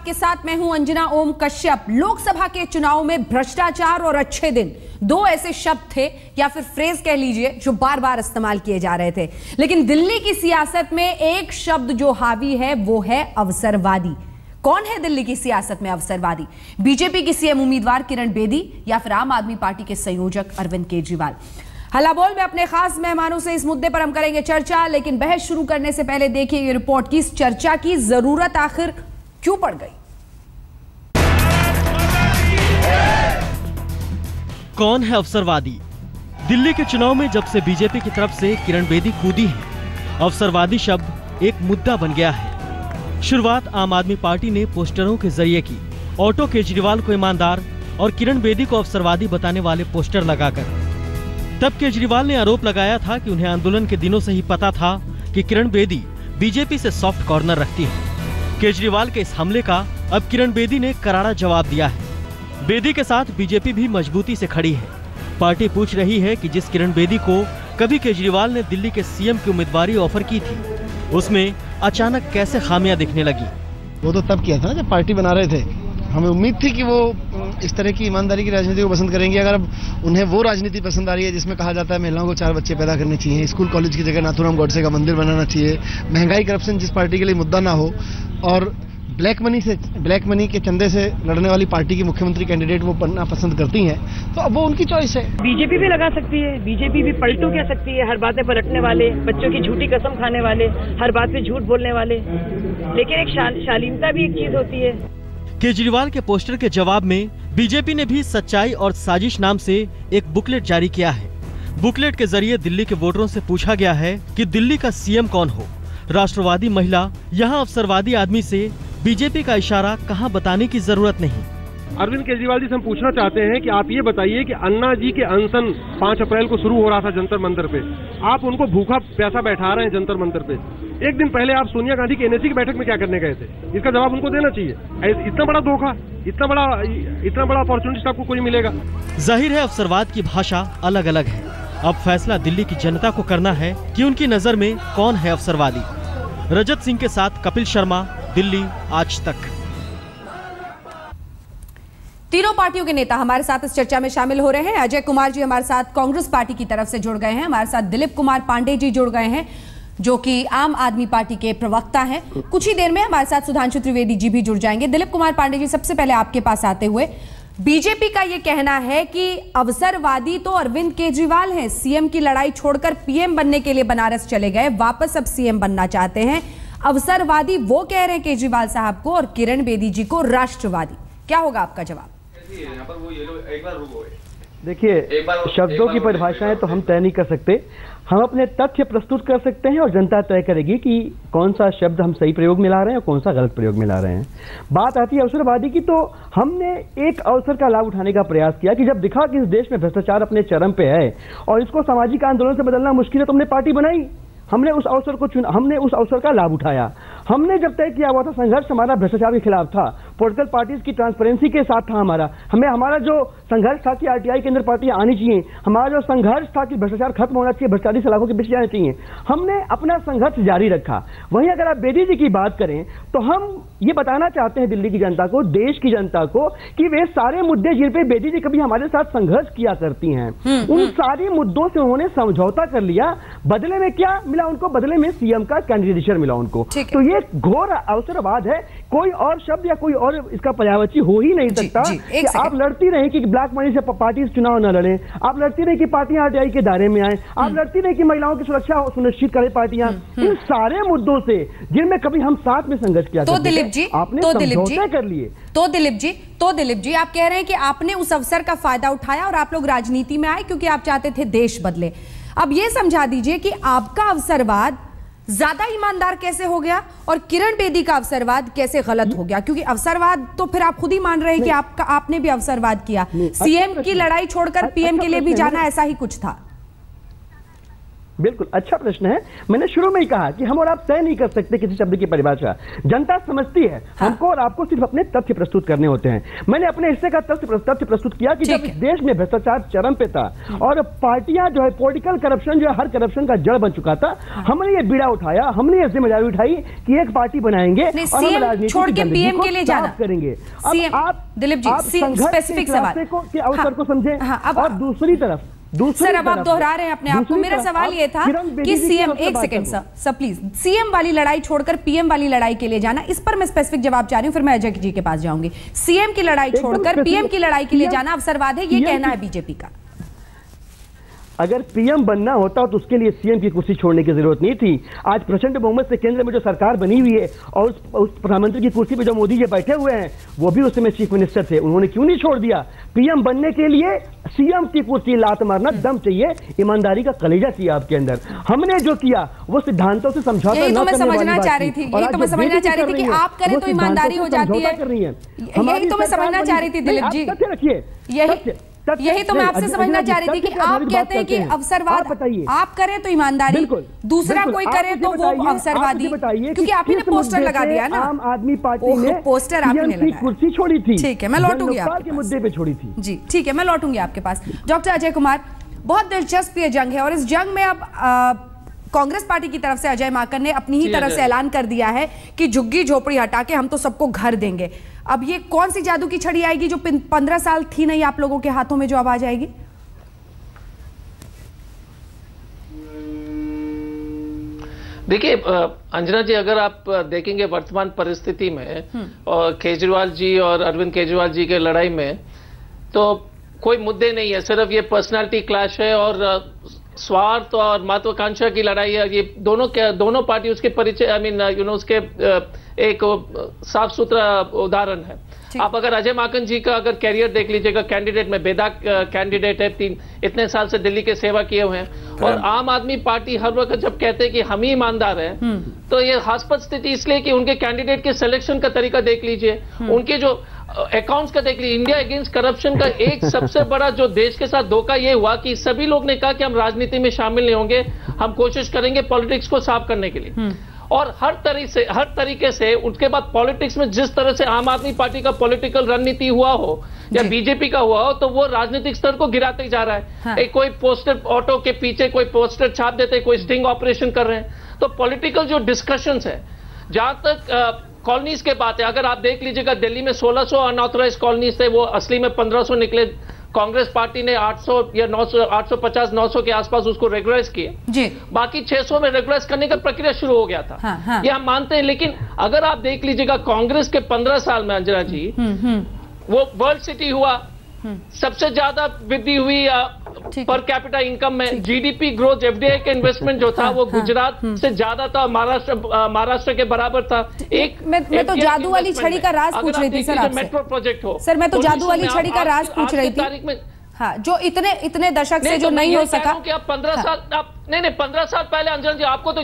आपके साथ मैं हूं अंजना ओम कश्यप। लोकसभा के चुनाव में भ्रष्टाचार और अच्छे दिन दो ऐसे शब्द थे या फिर फ्रेज कह लीजिए जो बार बार इस्तेमाल किए जा रहे थे, लेकिन दिल्ली की सियासत में एक शब्द जो हावी है वो है अवसरवादी। कौन है दिल्ली की सियासत में अवसरवादी? बीजेपी की सीएम उम्मीदवार किरण बेदी या फिर आम आदमी पार्टी के संयोजक अरविंद केजरीवाल? हलाबोल में अपने खास मेहमानों से इस मुद्दे पर हम करेंगे चर्चा, लेकिन बहस शुरू करने से पहले देखिए ये रिपोर्ट की इस चर्चा की जरूरत आखिर क्यों पड़ गई। कौन है अवसरवादी? दिल्ली के चुनाव में जब से बीजेपी की तरफ से किरण बेदी कूदी है, अवसरवादी शब्द एक मुद्दा बन गया है। शुरुआत आम आदमी पार्टी ने पोस्टरों के जरिए की। ऑटो केजरीवाल को ईमानदार और किरण बेदी को अवसरवादी बताने वाले पोस्टर लगाकर। तब केजरीवाल ने आरोप लगाया था कि उन्हें आंदोलन के दिनों से ही पता था कि किरण बेदी बीजेपी से सॉफ्ट कॉर्नर रखती है। केजरीवाल के इस हमले का अब किरण बेदी ने करारा जवाब दिया है। बेदी के साथ बीजेपी भी मजबूती से खड़ी है। पार्टी पूछ रही है कि जिस किरण बेदी को कभी केजरीवाल ने दिल्ली के सीएम की उम्मीदवारी ऑफर की थी, उसमें अचानक कैसे खामियां दिखने लगी। वो तो तब किया था जब पार्टी बना रहे थे। हमें उम्मीद थी कि वो इस तरह की ईमानदारी की राजनीति को पसंद करेंगे। अगर अब उन्हें वो राजनीति पसंद आ रही है जिसमें कहा जाता है महिलाओं को 4 बच्चे पैदा करने चाहिए, स्कूल कॉलेज की जगह नाथूराम गोडसे का मंदिर बनाना चाहिए, महंगाई करप्शन जिस पार्टी के लिए मुद्दा ना हो, और ब्लैक मनी के चंदे से लड़ने वाली पार्टी की मुख्यमंत्री कैंडिडेट वो बनना पसंद करती हैं, तो अब वो उनकी चॉइस है। बीजेपी भी लगा सकती है, बीजेपी भी पलटू कह सकती है, हर बात में पलटने वाले, बच्चों की झूठी कसम खाने वाले, हर बात पे झूठ बोलने वाले, लेकिन एक शालीनता भी एक चीज होती है। केजरीवाल के पोस्टर के जवाब में बीजेपी ने भी सच्चाई और साजिश नाम से एक बुकलेट जारी किया है। बुकलेट के जरिए दिल्ली के वोटरों से पूछा गया है कि दिल्ली का सीएम कौन हो। राष्ट्रवादी महिला, यहाँ अवसरवादी आदमी से बीजेपी का इशारा कहाँ बताने की जरूरत नहीं। अरविंद केजरीवाल जी से हम पूछना चाहते हैं कि आप ये बताइए कि अन्ना जी के अनशन 5 अप्रैल को शुरू हो रहा था जंतर मंतर पे, आप उनको भूखा प्यासा बैठा रहे हैं जंतर मंतर पे। एक दिन पहले आप सोनिया गांधी की एनएसी की बैठक में क्या करने गए थे? इसका जवाब उनको देना चाहिए। इतना बड़ा धोखा, इतना बड़ा अपॉर्चुनिटी आपको कोई मिलेगा? जाहिर है अवसरवाद की भाषा अलग अलग है। अब फैसला दिल्ली की जनता को करना है कि उनकी नजर में कौन है अवसरवादी। रजत सिंह के साथ कपिल शर्मा, दिल्ली आज तक। तीनों पार्टियों के नेता हमारे साथ इस चर्चा में शामिल हो रहे हैं। अजय कुमार जी हमारे साथ कांग्रेस पार्टी की तरफ से जुड़ गए हैं। हमारे साथ दिलीप कुमार पांडे जी जुड़ गए हैं जो कि आम आदमी पार्टी के प्रवक्ता हैं। कुछ ही देर में हमारे साथ सुधांशु त्रिवेदी जी भी जुड़ जाएंगे। दिलीप कुमार पांडे जी, सबसे पहले आपके पास आते हुए, बीजेपी का यह कहना है कि अवसरवादी तो अरविंद केजरीवाल हैं, सीएम की लड़ाई छोड़कर पीएम बनने के लिए बनारस चले गए, वापस अब सीएम बनना चाहते हैं। अवसरवादी वो कह रहे हैं केजरीवाल साहब को और किरण बेदी जी को राष्ट्रवादी। क्या होगा आपका जवाब? देखिए, शब्दों की परिभाषाएं तो हम तय नहीं कर सकते। हम अपने तथ्य प्रस्तुत कर सकते हैं और जनता तय करेगी कि कौन सा शब्द हम सही प्रयोग में ला रहे हैं और कौन सा गलत प्रयोग में ला रहे हैं। बात आती है अवसरवादी की, तो हमने एक अवसर का लाभ उठाने का प्रयास किया कि जब दिखा कि इस देश में भ्रष्टाचार अपने चरम पे है और इसको सामाजिक आंदोलन से बदलना मुश्किल है, तो हमने पार्टी बनाई। हमने उस अवसर को चुना, हमने उस अवसर का लाभ उठाया। हमने जब तय किया हुआ था संघर्ष हमारा भ्रष्टाचार के खिलाफ था, पॉलिटिकल पार्टीज की ट्रांसपेरेंसी के साथ था हमारा जो संघर्ष था कि आरटीआई के अंदर पार्टियां आनी चाहिए, हमारा जो संघर्ष था कि भ्रष्टाचार खत्म होना चाहिए, भ्रष्टाचारी सलाखों के पीछे जाना चाहिए, हमने अपना संघर्ष जारी रखा। वहीं अगर आप बेदी जी की बात करें तो हम ये बताना चाहते हैं दिल्ली की जनता को, देश की जनता को, कि वे सारे मुद्दे जिन पे बेदी जी कभी हमारे साथ संघर्ष किया करती हैं, उन सारे मुद्दों से उन्होंने समझौता कर लिया। बदले में क्या मिला उनको? बदले में सीएम का कैंडिडेचर मिला उनको। तो ये घोर अवसरवाद है। कोई और शब्द या कोई और इसका पर्यायवाची हो ही नहीं सकता कि आप लड़ती रहे कि ब्लैक मनी से पार्टी चुनाव न लड़े, आप लड़ती रहे कि पार्टियां आरटीआई के दायरे में आए, आप लड़ती रहे कि महिलाओं की सुरक्षा सुनिश्चित करे पार्टियां। इन सारे मुद्दों से जिनमें कभी हम साथ में संघर्ष किया तो दिलीप जी, आपने समझौते कर लिए। तो दिलीप जी आप कह रहे हैं कि आपने उस अवसर का फायदा उठाया और आप लोग राजनीति में आए क्योंकि आप चाहते थे देश बदले। अब ये समझा दीजिए कि आपका अवसरवाद ज्यादा ईमानदार कैसे हो गया और किरण बेदी का अवसरवाद कैसे गलत हो गया? क्योंकि अवसरवाद तो फिर आप खुद ही मान रहे हैं कि आपने भी अवसरवाद किया, सीएम की लड़ाई छोड़कर पीएम के लिए भी जाना, ऐसा ही कुछ था। बिल्कुल अच्छा प्रश्न है। मैंने शुरू में ही कहा कि हम और आप तय नहीं कर सकते किसी शब्द की परिभाषा, जनता समझती है। हमको और आपको सिर्फ अपने तथ्य प्रस्तुत करने होते हैं। मैंने अपने हिस्से का तथ्य प्रस्तुत किया कि जब इस देश में भ्रष्टाचार चरम पे था और पार्टियां जो है पॉलिटिकल करप्शन जो है हर करप्शन का जड़ बन चुका था, हमने ये बीड़ा उठाया, हमने ये जिम्मेदारी उठाई कि एक पार्टी बनाएंगे और हम राजनीति छोड़ के पीएम के लिए जाना करेंगे। अब आप दिलीप जी स्पेसिफिक सवाल के अवसर को समझे। और दूसरी तरफ सर अब आप दोहरा रहे हैं अपने आप को। मेरा सवाल ये था कि सीएम, एक सेकंड सर प्लीज, सीएम वाली लड़ाई छोड़कर पीएम वाली लड़ाई के लिए जाना, इस पर मैं स्पेसिफिक जवाब चाह रही हूं, फिर मैं अजय जी के पास जाऊंगी। सीएम की लड़ाई छोड़कर पीएम की लड़ाई के लिए जाना अवसरवाद है, ये कहना है बीजेपी का। अगर पीएम बनना होता तो उसके लिए सीएम की कुर्सी छोड़ने की जरूरत नहीं थी। आज प्रचंड बहुमत से केंद्र में जो सरकार बनी हुई है और उस प्रधानमंत्री की कुर्सी पे जो मोदी जी बैठे हुए हैं वो भी उस समय चीफ मिनिस्टर थे, उन्होंने क्यों नहीं छोड़ दिया? पीएम बनने के लिए सीएम की कुर्सी लात मारना दम चाहिए, ईमानदारी का कलेजा चाहिए आपके अंदर। हमने जो किया वो सिद्धांतों से समझौता यही तो मैं समझना चाह रही थी, यही तो मैं समझना चाह रही थी कि आप करें तो ईमानदारी हो जाती है। यही तो मैं समझना चाह रही थी दिलीप जी, यही तो मैं आपसे समझना चाह रही थी कि आप कहते हैं कि अवसरवाद आप करें तो ईमानदारी, दूसरा कोई करे तो वो अवसरवादी, क्योंकि आप ही ने पोस्टर लगा दिया ना। आम आदमी पार्टी ने पोस्टर आपने लगाया, कुर्सी छोड़ी थी। ठीक है, मैं लौटूंगी आपके मुद्दे पे छोड़ी थी जी। ठीक है, मैं लौटूंगी आपके पास। डॉक्टर अजय कुमार, बहुत दिलचस्प ये जंग है और इस जंग में अब कांग्रेस पार्टी की तरफ से अजय माकन ने अपनी ही तरफ से ऐलान कर दिया है कि झुग्गी झोपड़ी हटा के हम तो सबको घर देंगे। अब ये कौन सी जादू की छड़ी आएगी जो 15 साल थी नहीं आप लोगों के हाथों में, जो अब आ जाएगी? देखिए अंजना जी, अगर आप देखेंगे वर्तमान परिस्थिति में और केजरीवाल जी और अरविंद केजरीवाल जी के लड़ाई में, तो कोई मुद्दे नहीं है, सिर्फ ये पर्सनालिटी क्लैश है और स्वार्थ और महत्वाकांक्षा की लड़ाई है। ये दोनों पार्टी उसके परिचय उसके एक साफ सुथरा उदाहरण है। आप अगर अजय माकन जी का अगर कैरियर देख लीजिएगा, कैंडिडेट में बेदाग कैंडिडेट है, इतने साल से दिल्ली के सेवा किए हुए हैं, और आम आदमी पार्टी हर वक्त जब कहते हैं कि हम ही ईमानदार हैं, तो ये हास्पद स्थिति इसलिए कि उनके कैंडिडेट के सिलेक्शन का तरीका देख लीजिए, उनके जो अकाउंट्स का देख लीजिए। इंडिया अगेंस्ट करप्शन का एक सबसे बड़ा जो देश के साथ धोखा ये हुआ कि सभी लोग ने कहा कि हम राजनीति में शामिल नहीं होंगे, हम कोशिश करेंगे पॉलिटिक्स को साफ करने के लिए, और हर तरीके से उसके बाद पॉलिटिक्स में जिस तरह से आम आदमी पार्टी का पॉलिटिकल रणनीति हुआ हो या बीजेपी का हुआ हो, तो वो राजनीतिक स्तर को गिराते जा रहा है। हाँ। कोई पोस्टर ऑटो के पीछे कोई पोस्टर छाप देते, कोई स्टिंग ऑपरेशन कर रहे हैं। तो पॉलिटिकल जो डिस्कशंस है, जहां तक कॉलोनीज के बात है, अगर आप देख लीजिएगा दिल्ली में 1600 अनऑथराइज्ड कॉलोनीज थे, वो असली में 1500 निकले। कांग्रेस पार्टी ने 800 या 900, 850, 900 के आसपास उसको रेगुलराइज किए जी। बाकी 600 में रेगुलराइज करने का प्रक्रिया शुरू हो गया था। हाँ, हाँ। ये हम मानते हैं, लेकिन अगर आप देख लीजिएगा कांग्रेस के 15 साल में अंजना जी, वो वर्ल्ड सिटी हुआ, सबसे ज्यादा वृद्धि हुई पर कैपिटा इनकम में, जीडीपी ग्रोथ, एफडीआई के इन्वेस्टमेंट जो था वो गुजरात से ज्यादा था, महाराष्ट्र के बराबर था। एक मैं तो जादू वाली छड़ी का राज पूछ रही थी सर आपसे। मेट्रो प्रोजेक्ट हो सर, मैं तो जादू वाली छड़ी का राज पूछ रही थी। हाँ, जो इतने दशक से जो नहीं हो सका। 15 साल आप नहीं 15 साल पहले अंजना जी आपको तो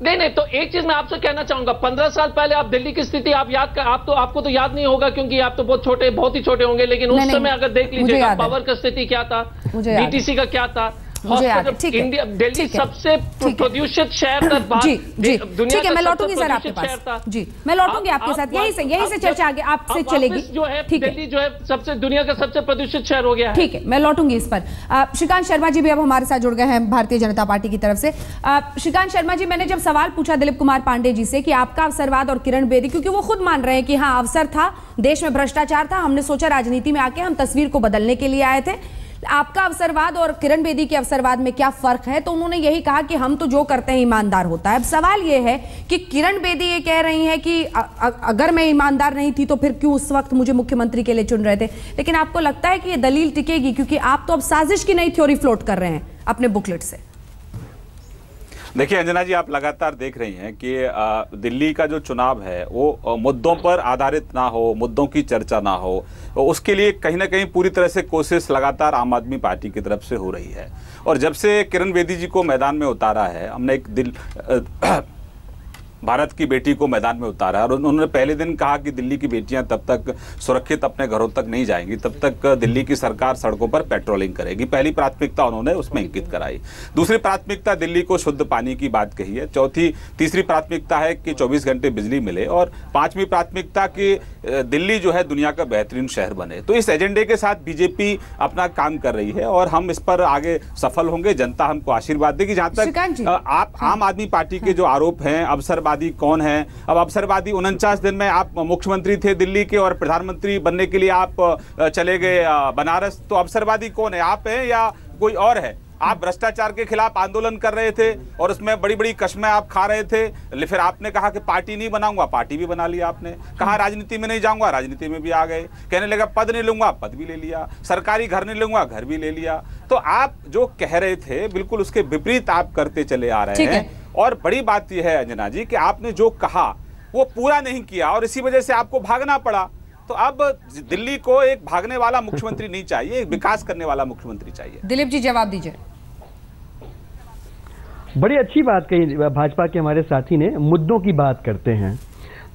नहीं, तो एक चीज मैं आपसे कहना चाहूंगा, 15 साल पहले आप दिल्ली की स्थिति आप याद कर, आपको तो याद नहीं होगा क्योंकि आप तो बहुत ही छोटे होंगे, लेकिन उस समय अगर देख लीजिएगा पावर का स्थिति क्या था, डीटीसी का क्या था, इंडिया दिल्ली सबसे प्रदूषित शहर था ठीक है, मैं लौटूंगी सर आपके पास जी, मैं लौटूंगी आपके साथ, यही से चर्चा आगे आपसे चलेगी। जो है दिल्ली जो है सबसे दुनिया का सबसे प्रदूषित शहर हो गया है। ठीक है, मैं लौटूंगी इस पर। श्रीकांत शर्मा जी भी अब हमारे साथ जुड़ गए हैं भारतीय जनता पार्टी की तरफ से। श्रीकांत शर्मा जी, मैंने जब सवाल पूछा दिलीप कुमार पांडे जी से कि आपका अवसरवाद और किरण बेदी, क्योंकि वो खुद मान रहे हैं कि हाँ अवसर था, देश में भ्रष्टाचार था, हमने सोचा राजनीति में आके हम तस्वीर को बदलने के लिए आए थे, आपका अवसरवाद और किरण बेदी के अवसरवाद में क्या फर्क है? तो उन्होंने यही कहा कि हम तो जो करते हैं ईमानदार होता है। अब सवाल यह है कि किरण बेदी ये कह रही हैं कि अगर मैं ईमानदार नहीं थी तो फिर क्यों उस वक्त मुझे मुख्यमंत्री के लिए चुन रहे थे, लेकिन आपको लगता है कि ये दलील टिकेगी? क्योंकि आप तो अब साजिश की नई थ्योरी फ्लोट कर रहे हैं अपने बुकलेट से। देखिए अंजना जी, आप लगातार देख रही हैं कि दिल्ली का जो चुनाव है वो मुद्दों पर आधारित ना हो, मुद्दों की चर्चा ना हो, उसके लिए कहीं ना कहीं पूरी तरह से कोशिश लगातार आम आदमी पार्टी की तरफ से हो रही है। और जब से किरण बेदी जी को मैदान में उतारा है, हमने एक भारत की बेटी को मैदान में उतारा और उन्होंने पहले दिन कहा कि दिल्ली की बेटियां तब तक सुरक्षित अपने घरों तक नहीं जाएंगी, तब तक दिल्ली की सरकार सड़कों पर पेट्रोलिंग करेगी। पहली प्राथमिकता उन्होंने उसमें इंगित कराई। दूसरी प्राथमिकता दिल्ली को शुद्ध पानी की बात कही है। तीसरी प्राथमिकता है कि 24 घंटे बिजली मिले और 5वीं प्राथमिकता कि दिल्ली जो है दुनिया का बेहतरीन शहर बने। तो इस एजेंडे के साथ बीजेपी अपना काम कर रही है और हम इस पर आगे सफल होंगे। जनता हमको आशीर्वाद देगी। जहां तक आप आम आदमी पार्टी के जो आरोप हैं, अवसरवादी कौन है? अब अवसरवादी 49 दिन में आप मुख्यमंत्री थे दिल्ली के और प्रधानमंत्री बनने के लिए आप चले गए बनारस, तो अवसरवादी कौन है? आप हैं या कोई और है? आप भ्रष्टाचार के खिलाफ आंदोलन कर रहे थे और उसमें बड़ी बड़ी कस्में आप खा रहे थे। फिर आपने कहा कि पार्टी नहीं बनाऊंगा, पार्टी भी बना लिया आपने। कहा राजनीति में नहीं जाऊंगा, राजनीति में भी आ गए। कहने लगा पद नहीं लूंगा, पद भी ले लिया। सरकारी घर नहीं लूंगा, घर भी ले लिया। तो आप जो कह रहे थे बिल्कुल उसके विपरीत आप करते चले आ रहे हैं। और बड़ी बात यह है अंजना जी कि आपने जो कहा वो पूरा नहीं किया और इसी वजह से आपको भागना पड़ा। तो अब दिल्ली को एक भागने वाला मुख्यमंत्री नहीं चाहिए, एक विकास करने वाला मुख्यमंत्री चाहिए। दिलीप जी जवाब दीजिए। बड़ी अच्छी बात कही भाजपा के हमारे साथी ने। मुद्दों की बात करते हैं।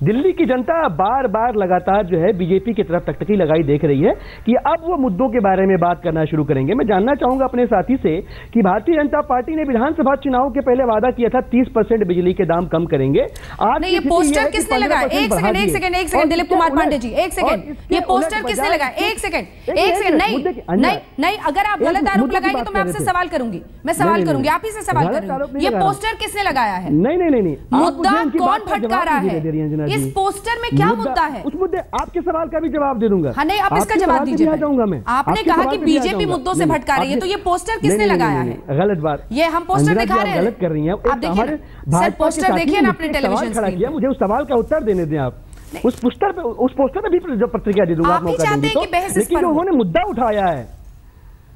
दिल्ली की जनता बार बार लगातार जो है बीजेपी की तरफ टकटकी लगाई देख रही है कि अब वो मुद्दों के बारे में बात करना शुरू करेंगे। मैं जानना चाहूंगा अपने साथी से कि भारतीय जनता पार्टी ने विधानसभा चुनाव के पहले वादा किया था 30% बिजली के दाम कम करेंगे। आज ये पोस्टर किसने लगाया? एक सेकंड दिलीप कुमार पांडे जी, एक सेकंड, ये पोस्टर किसने लगाया? एक सेकंड नहीं, अगर आप गलत आरोप लगाएंगे तो मैं आपसे सवाल करूंगी, मैं सवाल करूंगी, आप ही से सवाल करूंगी। ये पोस्टर किसने लगाया है? नहीं, मुद्दा कौन भटका रहा है? इस पोस्टर में क्या मुद्दा है? उस मुद्दे आपके सवाल का भी जवाब दे दूंगा। हाँ नहीं, आप इसका जवाब दीजिए। मैं आपने कहा कि बीजेपी मुद्दों से भटका रही है, तो ये पोस्टर किसने लगाया है? गलत बात। ये हम पोस्टर दिखा रहे हैं, गलत कर रही हैं। आप देखिए सर, पोस्टर देखिए ना अपने टेलीविजन स्क्रीन पे। मुझे उस सवाल का उत्तर देने दें आप। उस पोस्टर पे भी प्रतिक्रिया दे दूंगा, आप ही चाहते हैं कि बहस इस पर लेकिन उन्होंने मुद्दा उठाया है।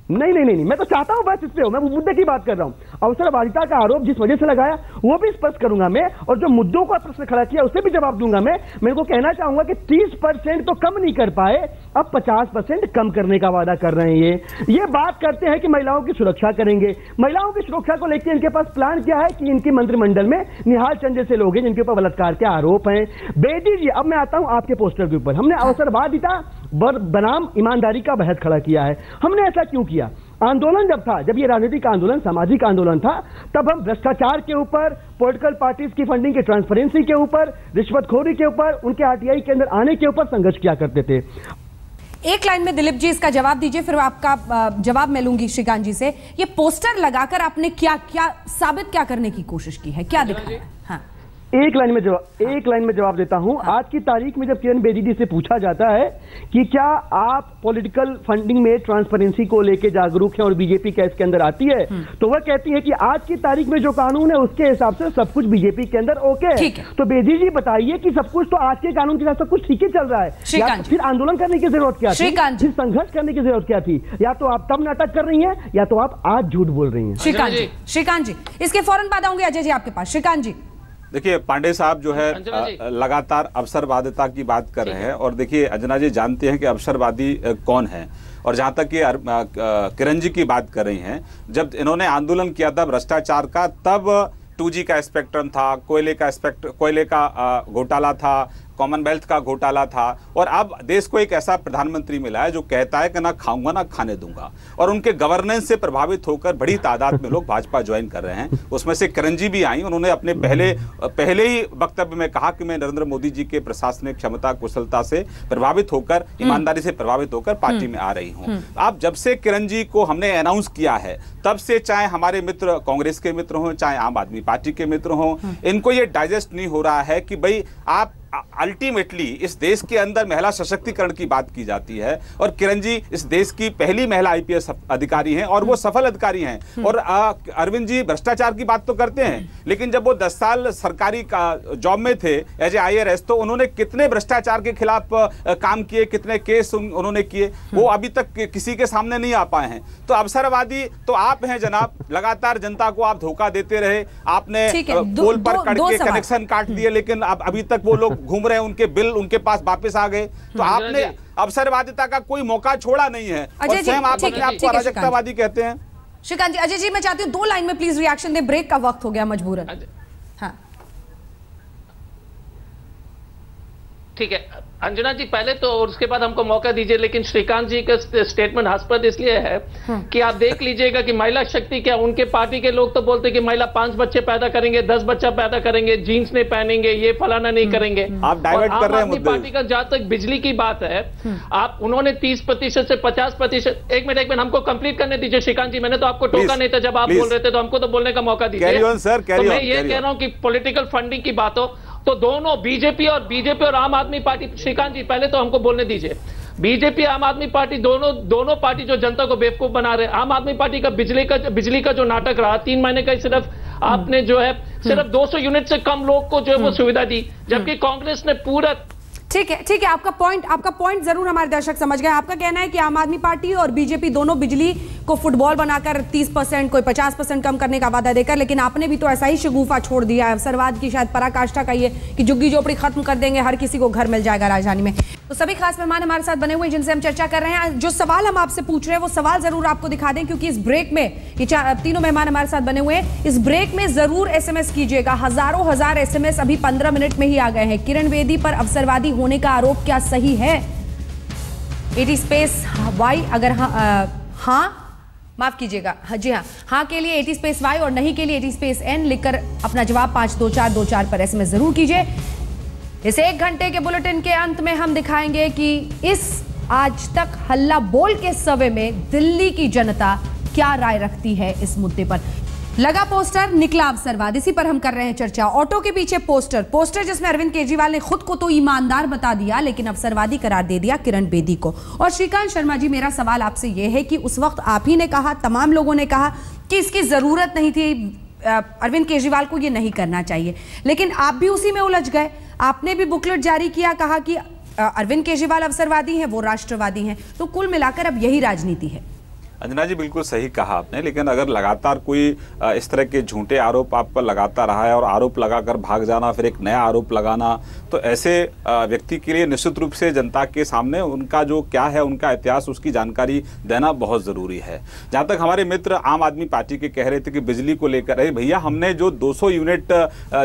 नहीं, मैं तो चाहता हूं बस इस पे हो, मैं मुद्दे की बात कर रहा हूं। अवसरवादिता का आरोप जिस वजह से लगाया वो भी स्पष्ट करूंगा मैं, और जो मुद्दों का प्रश्न खड़ा किया उसे भी जवाब दूंगा मैं। मेरे को कहना चाहूंगा कि 30% तो कम नहीं कर पाए, अब 50% कम करने का वादा कर रहे हैं। ये बात करते हैं कि महिलाओं की सुरक्षा करेंगे। महिलाओं की सुरक्षा को लेकर इनके पास प्लान क्या है कि इनके मंत्रिमंडल में निहाल चंद जैसे लोग हैं जिनके ऊपर बलात्कार के आरोप हैं। बेदी जी, अब मैं आता हूं आपके पोस्टर के ऊपर। हमने अवसरवादिता बनाम ईमानदारी का बहस खड़ा किया है। हमने ऐसा क्यों किया? आंदोलन जब था, जब ये राजनीतिक आंदोलन, सामाजिक आंदोलन था, तब हम भ्रष्टाचार के ऊपर, पॉलिटिकल पार्टीज की फंडिंग की ट्रांसपेरेंसी के ऊपर, रिश्वतखोरी के ऊपर, उनके आरटीआई के अंदर आने के ऊपर संघर्ष किया करते थे। एक लाइन में दिलीप जी इसका जवाब दीजिए, फिर आपका जवाब मैं लूंगी श्रीकांत जी से। ये पोस्टर लगाकर आपने क्या साबित क्या करने की कोशिश की है, क्या दिखाया है? हाँ, एक लाइन में जवाब देता हूं। आज की तारीख में जब किरण बेदी जी से पूछा जाता है कि क्या आप पॉलिटिकल फंडिंग में ट्रांसपेरेंसी को लेकर जागरूक हैं और बीजेपी क्या इसके अंदर आती है, तो वह कहती है कि आज की तारीख में जो कानून है उसके हिसाब से सब कुछ बीजेपी के अंदर ओके है। तो बेदी जी बताइए कि सब कुछ तो आज के कानून के साथ सब कुछ ठीक ही चल रहा है, या फिर आंदोलन करने की जरूरत क्या थी, फिर संघर्ष करने की जरूरत क्या थी? या तो आप तब नाटक कर रही हैं या तो आप आज झूठ बोल रही हैं। श्रीकांत जी इसके फौरन बाद आऊंगे अजय जी आपके पास। श्रीकांत जी देखिए, पांडे साहब जो है लगातार अवसरवादिता की बात कर रहे हैं और देखिए अंजना जी जानते हैं कि अवसरवादी कौन है। और जहां तक कि किरण जी की बात कर रही हैं, जब इन्होंने आंदोलन किया था भ्रष्टाचार का, तब 2G का स्पेक्ट्रम था, कोयले का घोटाला था, कॉमनवेल्थ का घोटाला था, और अब देश को एक ऐसा प्रधानमंत्री मिला है जो कहता है कि ना खाऊंगा ना खाने दूंगा। और उनके गवर्नेंस से प्रभावित होकर बड़ी तादाद में लोग भाजपा ज्वाइन कर रहे हैं। उसमें से किरण जी भी आई। उन्होंने अपने पहले ही वक्तव्य में कहा कि मैं नरेंद्र मोदी जी के प्रशासनिक क्षमता कुशलता से प्रभावित होकर, ईमानदारी से प्रभावित होकर पार्टी में आ रही हूं। अब जब से किरण जी को हमने अनाउंस किया है, तब से चाहे हमारे मित्र कांग्रेस के मित्र हों, चाहे आम आदमी पार्टी के मित्र हों, इनको ये डाइजेस्ट नहीं हो रहा है कि भाई आप अल्टीमेटली इस देश के अंदर महिला सशक्तिकरण की बात की जाती है और किरण जी इस देश की पहली महिला आईपीएस अधिकारी हैं और वो सफल अधिकारी हैं। और अरविंद जी भ्रष्टाचार की बात तो करते हैं, लेकिन जब वो 10 साल सरकारी जॉब में थे एज ए IRS, तो उन्होंने कितने भ्रष्टाचार के खिलाफ काम किए, कितने केस उन्होंने किए, वो अभी तक किसी के सामने नहीं आ पाए हैं। तो अवसरवादी तो आप हैं जनाब, लगातार जनता को आप धोखा देते रहे। आपने पोल पर करके कनेक्शन काट दिए, लेकिन अभी तक वो लोग घूम रहे हैं, उनके बिल उनके पास वापस आ गए। तो आपने अवसरवादिता का कोई मौका छोड़ा नहीं है और स्वयं आप अपने आप को अराजकतावादी कहते हैं। श्रीकांत जी, अजय जी मैं चाहती हूँ 2 लाइन में प्लीज रिएक्शन दे, ब्रेक का वक्त हो गया मजबूरन। हाँ ठीक है अंजना जी, पहले तो और उसके बाद हमको मौका दीजिए, लेकिन श्रीकांत जी का स्टेटमेंट हास्पद इसलिए है कि आप देख लीजिएगा कि महिला शक्ति क्या, उनके पार्टी के लोग तो बोलते कि महिला 5 बच्चे पैदा करेंगे, 10 बच्चा पैदा करेंगे, जीन्स नहीं पहनेंगे, ये फलाना नहीं करेंगे। आप डाइवर्ट कर रहे हैं मुद्दे। पार्टी का जहां तक बिजली की बात है, आप उन्होंने 30% से 50%, एक मिनट हमको कंप्लीट करने दीजिए श्रीकांत जी, मैंने तो आपको टोका नहीं था जब आप बोल रहे थे, तो हमको तो बोलने का मौका दीजिए। तो मैं ये कह रहा हूं कि पॉलिटिकल फंडिंग की बात हो तो दोनों बीजेपी और आम आदमी पार्टी, श्रीकांत जी पहले तो हमको बोलने दीजिए, बीजेपी आम आदमी पार्टी दोनों पार्टी जो जनता को बेवकूफ बना रहे हैं। आम आदमी पार्टी का बिजली का जो नाटक रहा 3 महीने का, सिर्फ आपने जो है सिर्फ 200 यूनिट से कम लोग को जो है वो सुविधा दी, जबकि कांग्रेस ने पूरा। ठीक है आपका पॉइंट जरूर हमारे दर्शक समझ गए। आपका कहना है कि आम आदमी पार्टी और बीजेपी दोनों बिजली को फुटबॉल बनाकर 30%, कोई 50% कम करने का वादा देकर, लेकिन आपने भी तो ऐसा ही शगुफा छोड़ दिया है, अवसरवाद की शायद पराकाष्ठा का ये कि झुग्गी झोपड़ी खत्म कर देंगे, हर किसी को घर मिल जाएगा राजधानी में। तो सभी खास मेहमान हमारे साथ बने हुए जिनसे हम चर्चा कर रहे हैं। जो सवाल हम आपसे पूछ रहे हैं वो सवाल जरूर आपको दिखा दें, क्योंकि इस ब्रेक में ये तीनों मेहमान हमारे साथ बने हुए हैं। इस ब्रेक में जरूर SMS कीजिएगा, हजार SMS अभी 15 मिनट में ही आ गए हैं। किरण बेदी पर अवसरवादी होने का आरोप क्या सही है? एटी स्पेस वाई अगर हाँ माफ कीजिएगा, जी हाँ के लिए एटी स्पेस वाई और नहीं के लिए एटी स्पेस एन लिखकर अपना जवाब 52424 पर SMS जरूर कीजिए। इस 1 घंटे के बुलेटिन के अंत में हम दिखाएंगे कि इस आज तक हल्ला बोल के सर्वे में दिल्ली की जनता क्या राय रखती है इस मुद्दे पर। लगा पोस्टर, निकला अवसरवाद, इसी पर हम कर रहे हैं चर्चा। ऑटो के पीछे पोस्टर जिसमें अरविंद केजरीवाल ने खुद को तो ईमानदार बता दिया, लेकिन अवसरवादी करार दे दिया किरण बेदी को। और श्रीकांत शर्मा जी, मेरा सवाल आपसे यह है कि उस वक्त आप ही ने कहा, तमाम लोगों ने कहा कि इसकी जरूरत नहीं थी, अरविंद केजरीवाल को ये नहीं करना चाहिए, लेकिन आप भी उसी में उलझ गए। आपने भी बुकलेट जारी किया, कहा कि अरविंद केजरीवाल अवसरवादी हैं, वो राष्ट्रवादी हैं। तो कुल मिलाकर अब यही राजनीति है। अंजना जी बिल्कुल सही कहा आपने, लेकिन अगर लगातार कोई इस तरह के झूठे आरोप आप पर लगाता रहा है और आरोप लगाकर भाग जाना, फिर एक नया आरोप लगाना, तो ऐसे व्यक्ति के लिए निश्चित रूप से जनता के सामने उनका जो क्या है, उनका इतिहास, उसकी जानकारी देना बहुत ज़रूरी है। जहाँ तक हमारे मित्र आम आदमी पार्टी के कह रहे थे कि बिजली को लेकर, अरे भैया हमने जो 200 यूनिट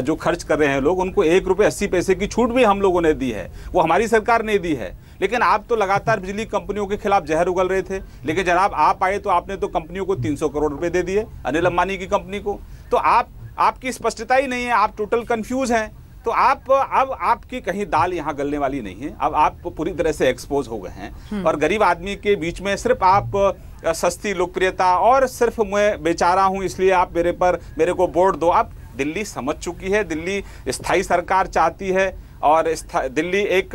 जो खर्च कर रहे हैं लोग, उनको 1 रुपये 80 पैसे की छूट भी हम लोगों ने दी है, वो हमारी सरकार ने दी है। लेकिन आप तो लगातार बिजली कंपनियों के खिलाफ जहर उगल रहे थे, लेकिन जनाब आप आए तो आपने तो कंपनियों को 300 करोड़ रुपए दे दिए, अनिल अंबानी की कंपनी को। तो आपकी स्पष्टता ही नहीं है, आप टोटल कंफ्यूज हैं। तो अब आपकी कहीं दाल यहाँ गलने वाली नहीं है, अब आप पूरी तरह से एक्सपोज हो गए हैं। और गरीब आदमी के बीच में सिर्फ आप सस्ती लोकप्रियता और सिर्फ मैं बेचारा हूँ इसलिए आप मेरे को वोट दो। अब दिल्ली समझ चुकी है, दिल्ली स्थायी सरकार चाहती है और दिल्ली एक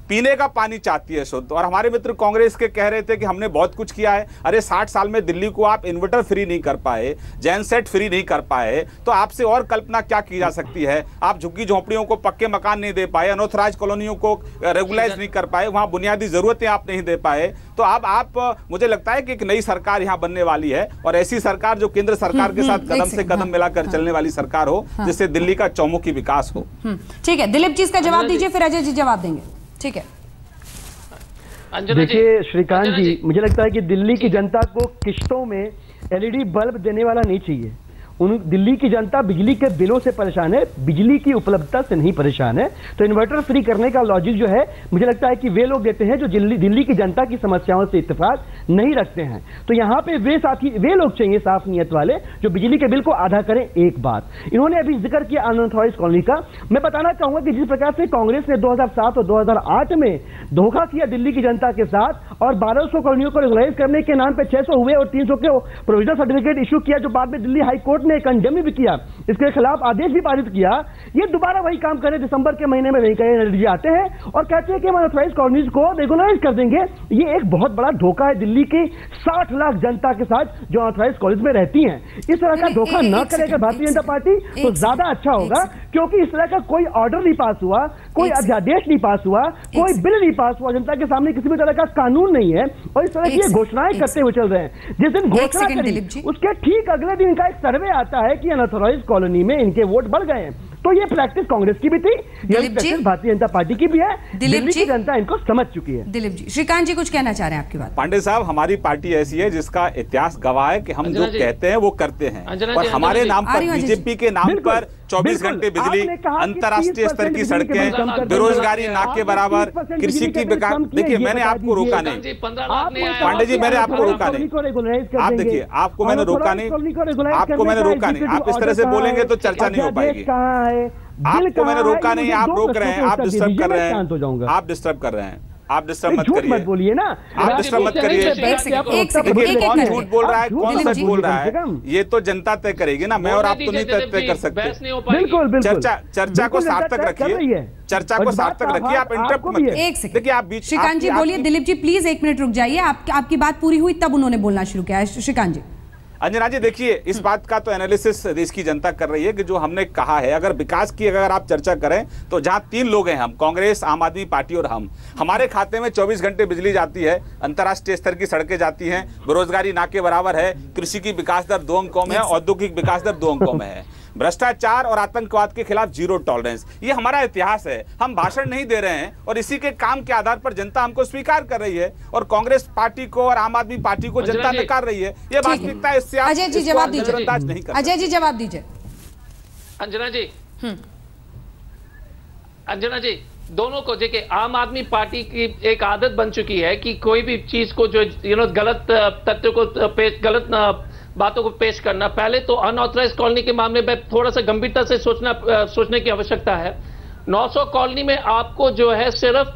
पीने का पानी चाहती है शुद्ध। और हमारे मित्र कांग्रेस के कह रहे थे कि हमने बहुत कुछ किया है। अरे 60 साल में दिल्ली को आप इन्वर्टर फ्री नहीं कर पाए, जैन सेट फ्री नहीं कर पाए, तो आपसे और कल्पना क्या की जा सकती है? आप झुग्गी झोंपड़ियों को पक्के मकान नहीं दे पाए, अनऑथराइज कॉलोनियों को रेगुलाइज नहीं कर पाए, वहाँ बुनियादी जरूरतें आप नहीं दे पाए। तो अब आप मुझे लगता है कि एक नई सरकार यहाँ बनने वाली है, और ऐसी सरकार जो केंद्र सरकार के साथ कदम से कदम मिलाकर चलने वाली सरकार हो, जिससे दिल्ली का चौमुखी विकास हो। ठीक है, दिलीप जी इसका जवाब दीजिए, फिर अजय जी जवाब देंगे। ठीक है, देखिए श्रीकांत जी, मुझे लगता है कि दिल्ली की जनता को किश्तों में LED बल्ब देने वाला नहीं चाहिए। दिल्ली की जनता बिजली के बिलों से परेशान है, बिजली की उपलब्धता से नहीं परेशान है। तो इन्वर्टर फ्री करने का लॉजिक जो है, मुझे लगता है कि वे लोग देते हैं जो दिल्ली की जनता की समस्याओं से इत्तेफाक नहीं रखते हैं। तो यहाँ पे वे लोग चाहिए साफ नियत वाले जो बिजली के बिल को आधा करें। एक बात इन्होंने अभी जिक्र किया अनऑथराइज कॉलोनी का, मैं बताना चाहूंगा कि जिस प्रकार से कांग्रेस ने 2007 और 2008 में धोखा किया दिल्ली की जनता के साथ और 1200 कॉलोनियों को रेगुलाइज करने के नाम पर 600 हुए और 300 के प्रोविजनल सर्टिफिकेट इशू किया, जो बाद में दिल्ली हाईकोर्ट ने कंडेम भी किया, इसके खिलाफ आदेश भी पारित किया। ये दोबारा वही काम करें, दिसंबर के महीने में वेंकैया नायडू जी आते हैं और कहते हैं कि हम अनऑथराइज कॉलोनीज को रेगुलराइज कर देंगे। ये एक बहुत बड़ा धोखा है दिल्ली की 60 लाख जनता के साथ जो अनऑथराइज कॉलेज में रहती हैं। इस तरह का धोखा न करेगा भारतीय जनता पार्टी तो ज्यादा अच्छा होगा, क्योंकि इस तरह का कोई ऑर्डर नहीं पास हुआ, कोई अध्यादेश नहीं पास हुआ, कोई बिल नहीं पास हुआ, जनता के सामने किसी भी तरह का कानून नहीं है और इस तरह की घोषणाएं करते हुए चल रहे हैं। जिस दिन घोषणा करी उसके ठीक अगले दिन इनका एक सर्वे आता है कि अनऑथराइज्ड कॉलोनी में इनके वोट बढ़ गए हैं। तो ये प्रैक्टिस कांग्रेस की भी थी, ये प्रैक्टिस भारतीय जनता पार्टी की भी है। दिल्ली की जनता इनको समझ चुकी है। दिलीप जी, श्रीकांत जी कुछ कहना चाह रहे हैं आपकी बात? पांडे साहब, हमारी पार्टी ऐसी है जिसका इतिहास गवाह है कि हम जो कहते हैं वो करते हैं, और हमारे नाम पर, बीजेपी के नाम पर 24 घंटे बिजली, अंतर्राष्ट्रीय स्तर की सड़कें, बेरोजगारी ना के बराबर, कृषि की विकास। देखिए मैंने आपको रोका नहीं पांडे जी, मैंने आपको रोका नहीं। आप देखिए, आपको मैंने रोका नहीं, आपको मैंने रोका नहीं। आप इस तरह से बोलेंगे तो चर्चा नहीं हो पाएगी। आपको मैंने रोका नहीं, आप रोक रहे हैं, आप डिस्टर्ब कर रहे हैं, आप डिस्टर्ब कर रहे हैं, आप डिस्टर्ब मत करिए, बोलिए ना, आप डिस्टर्ब मत करिए। देखिए कौन झूठ बोल रहा है, कौन सच बोल रहा है, ये तो जनता तय करेगी ना, मैं और आप तो नहीं तय कर सकते। बिल्कुल चर्चा को सार्थक रखिए, चर्चा को सार्थक रखिए, आप इंटरप्ट मत कीजिए। एक सेकंड, देखिए आप बीच, श्रीकांत जी बोलिए। दिलीप जी प्लीज 1 मिनट रुक जाइए, आपकी बात पूरी हुई तब उन्होंने बोलना शुरू किया है। श्रीकांत जी। अंजना जी देखिए, इस बात का तो एनालिसिस देश की जनता कर रही है कि जो हमने कहा है, अगर विकास की अगर आप चर्चा करें तो जहां 3 लोग हैं, हम कांग्रेस, आम आदमी पार्टी और हम, हमारे खाते में 24 घंटे बिजली जाती है, अंतर्राष्ट्रीय स्तर की सड़कें जाती हैं, बेरोजगारी ना के बराबर है, कृषि की विकास दर 2 अंकों में है, औद्योगिक विकास दर 2 अंकों में है, भ्रष्टाचार और आतंकवाद के खिलाफ 0 टॉलरेंस। ये हमारा इतिहास है, हम भाषण नहीं दे रहे हैं और इसी के काम के आधार पर जनता हमको स्वीकार कर रही है और कांग्रेस पार्टी को और आम आदमी पार्टी को जनता नकार रही है। ये वास्तविकता है, इससे अजय जी जवाब दीजिए। नहीं कर अजय जी जवाब दीजिए। अंजना जी दोनों को देखिए, आम आदमी पार्टी की एक आदत बन चुकी है कि कोई भी चीज को जो गलत तथ्यों को गलत बातों को पेश करना। पहले तो अनऑथराइज कॉलोनी के मामले में थोड़ा सा गंभीरता से सोचने की आवश्यकता है। 900 कॉलोनी में आपको जो है सिर्फ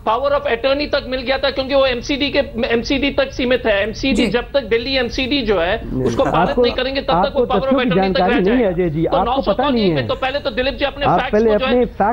पावर ऑफ अटॉर्नी तक मिल गया था, क्योंकि वो एमसीडी तक सीमित है। एमसीडी जब तक दिल्ली एमसीडी जो है उसको पारित नहीं करेंगे तब तक वो पावर ऑफ अटॉर्नी तक रह जाएगा। तो 900 कॉलोनी में तो पहले तो दिलीप जी अपने फैक्ट्स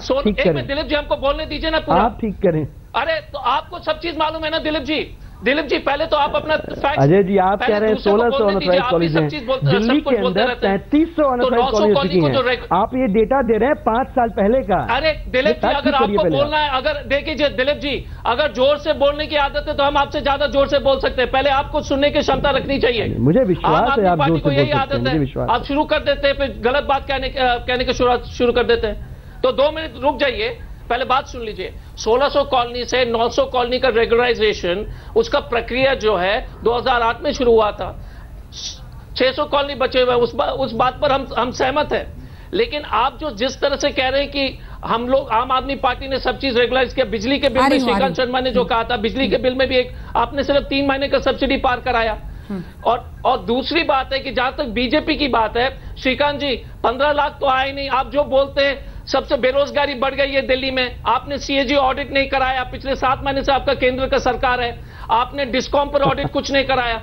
को जो है दिलीप जी हमको बोलने दीजिए ना पूरा, आप ठीक करें। अरे तो आपको सब चीज मालूम है ना दिलीप जी। दिलीप जी पहले तो आप अपना फैक्ट, अजय जी आप कह रहे हैं 1600 अनऑथराइज कॉलेज हैं दिल्ली के अंदर, 3300 अनऑथराइज कॉलेज हैं। आप ये डेटा दे रहे हैं 5 साल पहले का। अरे दिलीप जी अगर आपको बोलना है, अगर देखिए दिलीप जी अगर जोर से बोलने की आदत है तो हम आपसे ज्यादा जोर से बोल सकते हैं। पहले आपको सुनने की क्षमता रखनी चाहिए। मुझे विश्वास है आप जोर से बोल सकते हैं, मुझे विश्वास। आप शुरू कर देते हैं, फिर गलत बात कहने की शुरू कर देते हैं। तो 2 मिनट रुक जाइए, पहले बात सुन लीजिए। 1600 कॉलोनी से 900 कॉलोनी का रेगुलराइजेशन, उसका प्रक्रिया जो है 2008 में शुरू हुआ था। 600 कॉलोनी बचे हुए, उस बात पर हम सहमत हैं। लेकिन आप जो जिस तरह से कह रहे हैं कि हम लोग आम आदमी पार्टी ने सब चीज रेगुलराइज किया, बिजली के बिल में श्रीकांत शर्मा ने जो कहा था, बिजली के बिल में भी आपने सिर्फ 3 महीने का सब्सिडी पार कराया। और दूसरी बात है कि जहां तक बीजेपी की बात है, श्रीकांत जी 15 लाख तो आए नहीं। आप जो बोलते हैं सबसे बेरोजगारी बढ़ गई है दिल्ली में, आपने सीएजी ऑडिट नहीं कराया, पिछले 7 महीने से आपका केंद्र का सरकार है, आपने डिस्कॉम पर ऑडिट कुछ नहीं कराया।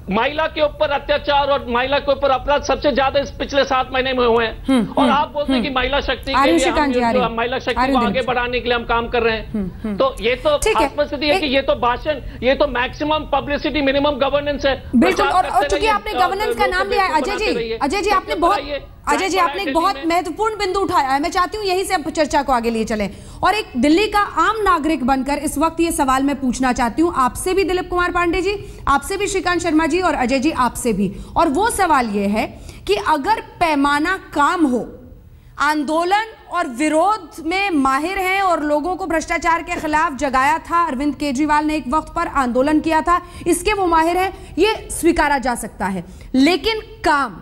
महिला के ऊपर अत्याचार और महिला के ऊपर अपराध सबसे ज्यादा इस पिछले 7 महीने में हुए हैं। और आप बोलते हैं कि महिला शक्ति के लिए महिला शक्ति को आगे बढ़ाने के लिए हम काम कर रहे हैं। तो ये तो स्थिति है कि ये तो भाषण, ये तो मैक्सिमम पब्लिसिटी मिनिमम गवर्नेंस है। बिल्कुल। और चूंकि आपने गवर्नेंस का नाम लिया है अजय जी आपने एक बहुत महत्वपूर्ण बिंदु उठाया है। मैं चाहती हूँ यहीं से अब चर्चा को आगे लिए चलें और एक दिल्ली का आम नागरिक बनकर इस वक्त ये सवाल मैं पूछना चाहती हूँ आपसे भी, दिलीप कुमार पांडे जी, आपसे भी श्रीकांत शर्मा जी, और अजय जी आपसे भी। और वो सवाल ये है कि अगर पैमाना काम हो, आंदोलन और विरोध में माहिर हैं और लोगों को भ्रष्टाचार के खिलाफ जगाया था, अरविंद केजरीवाल ने एक वक्त पर आंदोलन किया था, इसके वो माहिर हैं, ये स्वीकारा जा सकता है। लेकिन काम,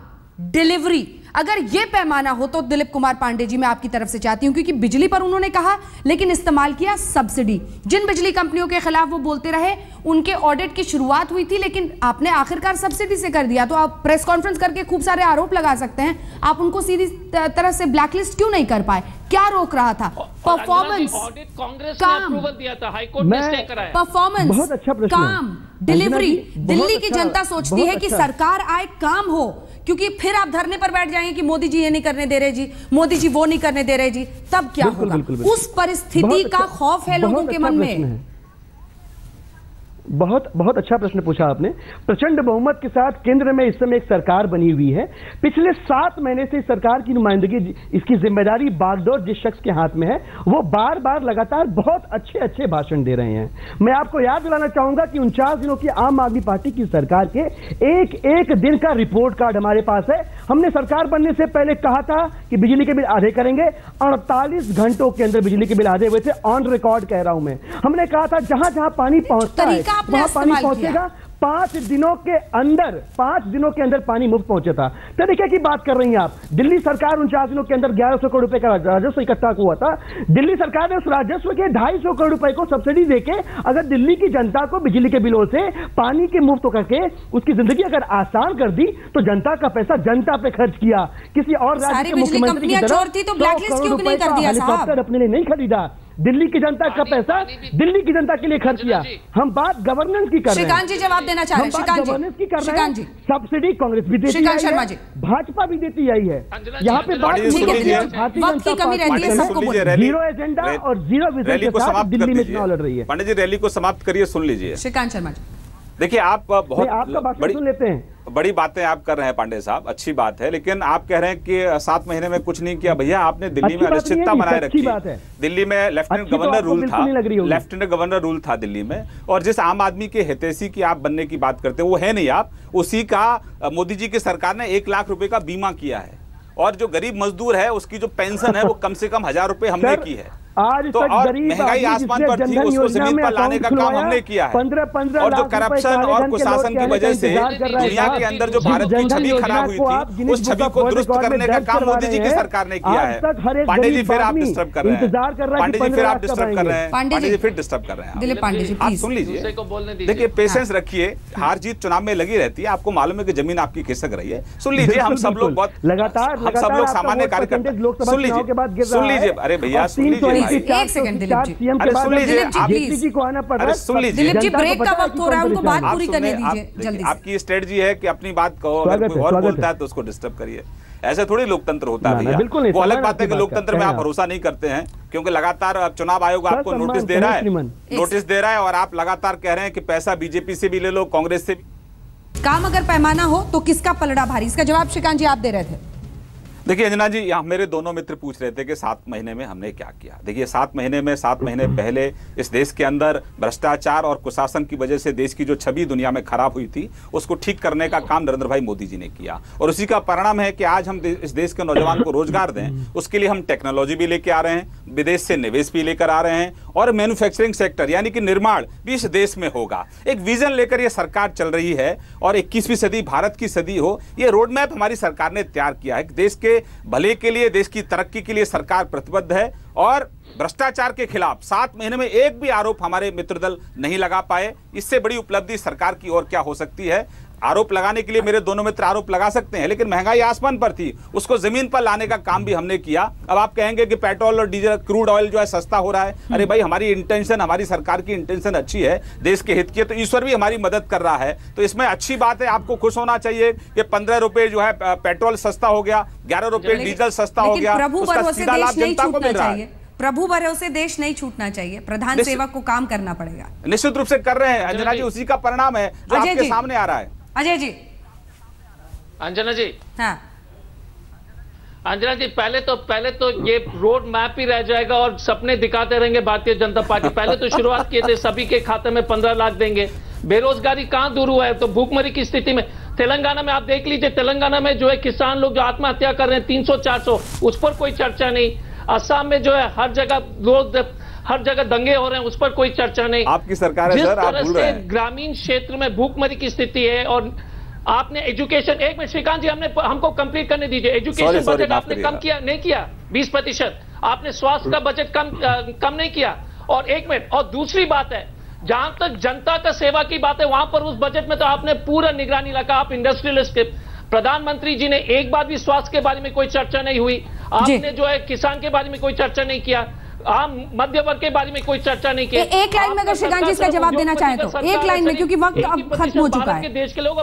डिलीवरी, अगर ये पैमाना हो तो दिलीप कुमार पांडे जी मैं आपकी तरफ से चाहती हूं, क्योंकि बिजली पर उन्होंने कहा लेकिन इस्तेमाल किया सब्सिडी। जिन बिजली कंपनियों के खिलाफ वो बोलते रहे उनके ऑडिट की शुरुआत हुई थी, लेकिन आपने आखिरकार सब्सिडी से कर दिया। तो आप प्रेस कॉन्फ्रेंस करके खूब सारे आरोप लगा सकते हैं, आप उनको सीधी तरह से ब्लैकलिस्ट क्यों नहीं कर पाए? क्या रोक रहा था? परफॉर्मेंस, काम, परफॉर्मेंस, काम, डिलीवरी। दिल्ली की जनता सोचती है कि सरकार आए, काम हो, क्योंकि फिर आप धरने पर बैठ जाएंगे कि मोदी जी ये नहीं करने दे रहे जी, मोदी जी वो नहीं करने दे रहे जी, तब क्या होगा? उस परिस्थिति का खौफ है लोगों के मन में। बहुत अच्छा प्रश्न पूछा आपने। प्रचंड बहुमत के साथ केंद्र में इस समय एक सरकार बनी हुई है। पिछले 7 महीने से सरकार की नुमाइंदगी, इसकी जिम्मेदारी बागडोर जिस शख्स के हाथ में है, वो बार बार लगातार बहुत अच्छे भाषण दे रहे हैं। मैं आपको याद दिलाना चाहूंगा कि 49 दिनों की आम आदमी पार्टी की सरकार के एक दिन का रिपोर्ट कार्ड हमारे पास है। हमने सरकार बनने से पहले कहा था कि बिजली के बिल आधे करेंगे, 48 घंटों के अंदर बिजली के बिल आधे हुए थे, ऑन रिकॉर्ड कह रहा हूं मैं। हमने कहा था जहां जहां पानी पहुंचता है वहां पानी पहुंचेगा, 5 दिनों के अंदर पानी मुफ्त पहुंचा था। तरीके की बात कर रही हैं आप। दिल्ली सरकार 49 दिनों के अंदर 1100 करोड़ रुपए का राजस्व इकट्ठा हुआ था। दिल्ली सरकार ने उस राजस्व के 250 करोड़ रुपए को सब्सिडी देके अगर दिल्ली की जनता को बिजली के बिलों से पानी के मुफ्त करके उसकी जिंदगी अगर आसान कर दी तो जनता का पैसा जनता पे खर्च किया। किसी और राज्य के मुख्यमंत्री की तरह हेलीकॉप्टर अपने लिए नहीं खरीदा। दिल्ली की जनता का पैसा दिल्ली की जनता के लिए खर्च किया। हम बात गवर्नेंस की कर रहे हैं। श्रीकांत जी जवाब देना चाह रहे हैं। गवर्नेंस की कर रहे हैं। सब्सिडी कांग्रेस भी देती आई है, भाजपा भी देती आई है। यहाँ पे बात वक्त की कमी रहती है, सबको जीरो एजेंडा और जीरो विजन के साथ दिल्ली में चुनाव लड़ रही है। पंडित जी रैली को समाप्त करिए, सुन लीजिए। श्रीकांत शर्मा जी देखिए, आप बहुत आपका बात सुन लेते हैं। बड़ी बातें आप कर रहे हैं पांडे साहब, अच्छी बात है, लेकिन आप कह रहे हैं कि 7 महीने में कुछ नहीं किया। भैया आपने दिल्ली में अनिश्चितता बनाए रखी। दिल्ली में लेफ्टिनेंट गवर्नर रूल था, लेफ्टिनेंट गवर्नर रूल था दिल्ली में, और जिस आम आदमी के हितैषी की आप बनने की बात करते हैं वो है नहीं आप। उसी का मोदी जी की सरकार ने 1 लाख रुपए का बीमा किया है, और जो गरीब मजदूर है उसकी जो पेंशन है वो कम से कम 1000 रुपए हमने की है। आज तो और महंगाई आसमान पर थी, उसको जमीन पर लाने का काम हमने किया है। 15 और जो करप्शन और कुशासन की वजह से दुनिया के अंदर जो भारत की छवि खराब हुई थी, उस छवि को दुरुस्त करने का काम मोदी जी की सरकार ने किया है। पांडे जी फिर आप डिस्टर्ब कर रहे हैं। पांडे जी फिर आप डिस्टर्ब कर रहे हैं। पांडे जी फिर डिस्टर्ब कर रहे हैं। दिलीप पांडे जी आप सुन लीजिए। देखिए, पेशेंस रखिए, हार जीत चुनाव में लगी रहती है। आपको मालूम है कि जमीन आपकी खिसक रही है। सुन लीजिए, हम सब लोग बहुत लगातार हम सब लोग सामान्य कार्यकर्ता। सुन लीजिए, अरे भैया सुन लीजिए, एक सेकंड दिलीप जी, सुन लीजिए, दिलीप जी ब्रेक का वक्त हो रहा है, उनको बात पूरी करने दीजिए जल्दी। आपकी स्ट्रेटजी है कि अपनी बात कहो, अगर कोई और बोलता है तो उसको डिस्टर्ब करिए। ऐसे थोड़ी लोकतंत्र होता है भैया। वो अलग बात है कि लोकतंत्र में आप भरोसा नहीं करते हैं, क्योंकि लगातार चुनाव आयोग आपको नोटिस दे रहा है और आप लगातार कह रहे हैं कि पैसा बीजेपी से भी ले लो, कांग्रेस से भी। काम अगर पैमाना हो तो किसका पलड़ा भारी? इसका जवाब श्रीकांत जी आप दे रहे थे। देखिए अंजना जी, यहाँ मेरे दोनों मित्र पूछ रहे थे कि 7 महीने में हमने क्या किया। देखिए 7 महीने पहले इस देश के अंदर भ्रष्टाचार और कुशासन की वजह से देश की जो छवि दुनिया में खराब हुई थी उसको ठीक करने का काम नरेंद्र भाई मोदी जी ने किया, और उसी का परिणाम है कि आज हम इस देश के नौजवान को रोजगार दें। उसके लिए हम टेक्नोलॉजी भी लेके आ रहे हैं, विदेश से निवेश भी लेकर आ रहे हैं, और मैन्युफैक्चरिंग सेक्टर यानी कि निर्माण भी इस देश में होगा। एक विजन लेकर यह सरकार चल रही है, और 21वीं सदी भारत की सदी हो, यह रोड मैप हमारी सरकार ने तैयार किया है। देश के भले के लिए, देश की तरक्की के लिए सरकार प्रतिबद्ध है, और भ्रष्टाचार के खिलाफ 7 महीने में एक भी आरोप हमारे मित्र दल नहीं लगा पाए। इससे बड़ी उपलब्धि सरकार की और क्या हो सकती है? आरोप लगाने के लिए मेरे दोनों मित्र आरोप लगा सकते हैं, लेकिन महंगाई आसमान पर थी, उसको जमीन पर लाने का काम भी हमने किया। अब आप कहेंगे कि पेट्रोल और डीजल, क्रूड ऑयल जो है सस्ता हो रहा है। अरे भाई, हमारी इंटेंशन, हमारी सरकार की इंटेंशन अच्छी है, देश के हित की है, तो ईश्वर भी हमारी मदद कर रहा है। तो इसमें अच्छी बात है, आपको खुश होना चाहिए कि 15 रुपए जो है पेट्रोल सस्ता हो गया, 11 रुपए डीजल सस्ता हो गया, उसका सीधा लाभ जनता को मिल रहा है। प्रभु भरोसे देश नहीं छूटना चाहिए, प्रधान सेवक को काम करना पड़ेगा। निश्चित रूप से कर रहे हैं अंजना जी, उसी का परिणाम है जो आपके सामने आ रहा है। अजय जी, अंजना जी, हाँ अंजना जी, पहले तो ये रोड मैप ही रह जाएगा और सपने दिखाते रहेंगे भारतीय जनता पार्टी। पहले तो शुरुआत किए थे सभी के खाते में 15 लाख देंगे। बेरोजगारी कहां दूर हुआ है? तो भूखमरी की स्थिति में तेलंगाना में आप देख लीजिए, तेलंगाना में जो है किसान लोग जो आत्महत्या कर रहे हैं 300-400, उस पर कोई चर्चा नहीं। असम में जो है हर जगह दंगे हो रहे हैं, उस पर कोई चर्चा नहीं। आपकी सरकार है सर, आप भूल रहे हैं। ग्रामीण क्षेत्र में भूखमरी की स्थिति है, और आपने एजुकेशन, एक मिनट श्रीकांत जी, हमको कंप्लीट करने दीजिए। एजुकेशन बजट आपने कम किया नहीं किया? 20%। आपने स्वास्थ्य का बजट कम नहीं किया। और एक मिनट, और दूसरी बात है, जहां तक जनता का सेवा की बात है, वहां पर उस बजट में तो आपने पूरा निगरानी रखा। आप इंडस्ट्रियलिस्ट, प्रधानमंत्री जी ने एक बार भी स्वास्थ्य के बारे में कोई चर्चा नहीं हुई। आपने जो है किसान के बारे में कोई चर्चा नहीं किया, आम मध्य वर्ग के बारे में कोई चर्चा नहीं की। एक लाइन में अगर श्रीकांत जी इसका जवाब देना चाहें तो एक लाइन में, क्योंकि वक्त अब खत्म हो चुका है।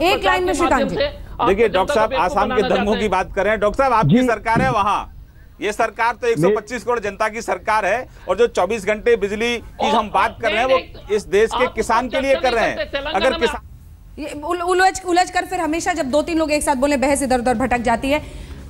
एक लाइन में श्रीकांत जी। देखिए डॉक्टर साहब, आसाम के दंगों की बात कर रहे हैं। डॉक्टर साहब, आपकी सरकार है वहां, ये सरकार तो 125 करोड़ जनता की सरकार है, और जो 24 घंटे बिजली की हम बात कर रहे हैं वो इस देश के किसान के लिए कर रहे हैं। अगर किसान उलझ कर फिर हमेशा जब 2-3 लोग एक साथ बोले, बहस इधर उधर भटक जाती है।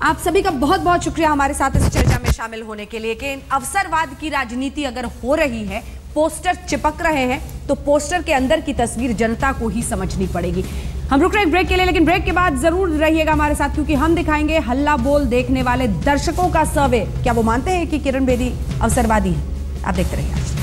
आप सभी का बहुत बहुत शुक्रिया हमारे साथ इस चर्चा में शामिल होने के लिए। कि अवसरवाद की राजनीति अगर हो रही है, पोस्टर चिपक रहे हैं, तो पोस्टर के अंदर की तस्वीर जनता को ही समझनी पड़ेगी। हम रुक रहे हैं ब्रेक के लिए, लेकिन ब्रेक के बाद जरूर रहिएगा हमारे साथ, क्योंकि हम दिखाएंगे हल्ला बोल देखने वाले दर्शकों का सर्वे। क्या वो मानते हैं कि किरण बेदी अवसरवादी है? आप देखते रहिए।